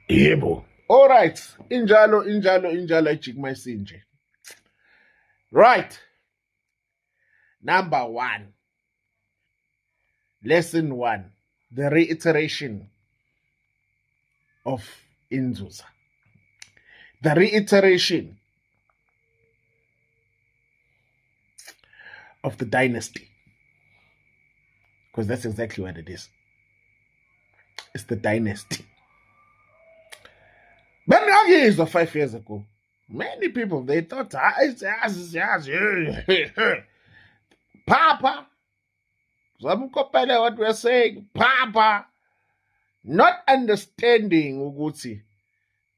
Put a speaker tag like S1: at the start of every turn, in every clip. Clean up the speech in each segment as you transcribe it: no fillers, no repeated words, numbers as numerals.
S1: Yebo. All right. Injalo ejikma isinje. Right. Number 1. Lesson 1. The reiteration of Inzuza. The reiteration of the dynasty. Because that's exactly what it is. It's the dynasty. But now years or 5 years ago, many people, they thought, Papa, what we're saying, Papa, not understanding Uguti.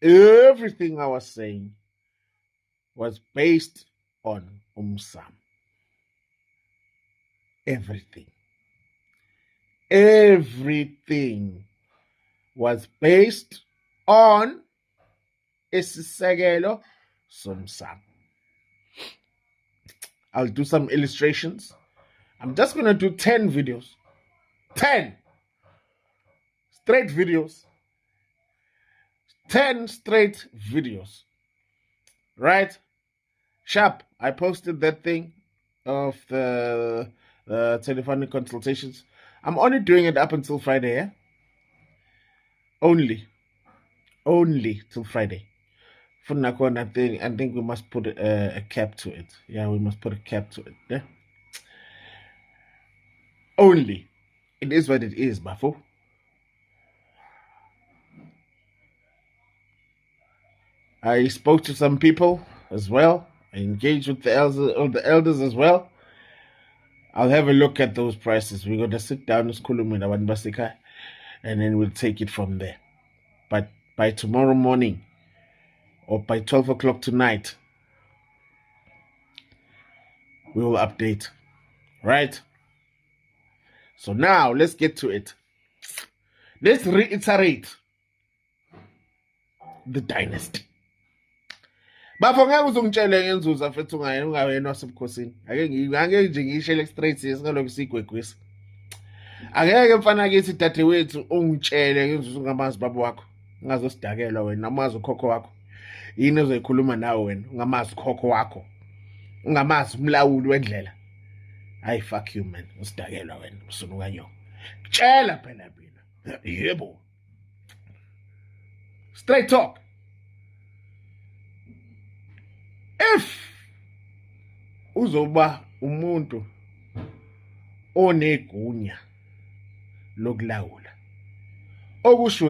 S1: Everything I was saying was based on Umsam. Everything was based on Isisegelo Sumsam. I'll do some illustrations. I'm just going to do 10 videos. 10 straight videos. 10 straight videos. Right? Sharp. I posted that thing of the telephonic consultations. I'm only doing it up until Friday, yeah? Only till Friday. For Nakon, I think we must put a cap to it. Yeah, we must put a cap to it. Yeah? Only. It is what it is, Bafo. I spoke to some people as well. I engaged with the elders as well. I'll have a look at those prices. We're going to sit down with Kulumina Basika, and then we'll take it from there. But by tomorrow morning or by 12 o'clock tonight, we will update. Right? So now let's get to it. Let's reiterate the dynasty. Bafo ngeke uzungitshele ngenzuza mfethu ungawena wasebukhosini. Ake nje ngishele straight singaloku sigwegwisa. Angeke mfana kithi dadewethu ungitshele ngenzuza ungamazi baba wakho. Ungazosidakela wena namazi ukhokho wakho. Yini ozoyikhuluma nawe wena ungamazi ukhokho wakho. Ungamazi umlawuli wendlela. Hayi fuck you man. Usidakelwa wena usunuka nyoko. Tshela phela mina. Yebo. Straight talk. If uzoba umuntu onegunya lokulawula okusho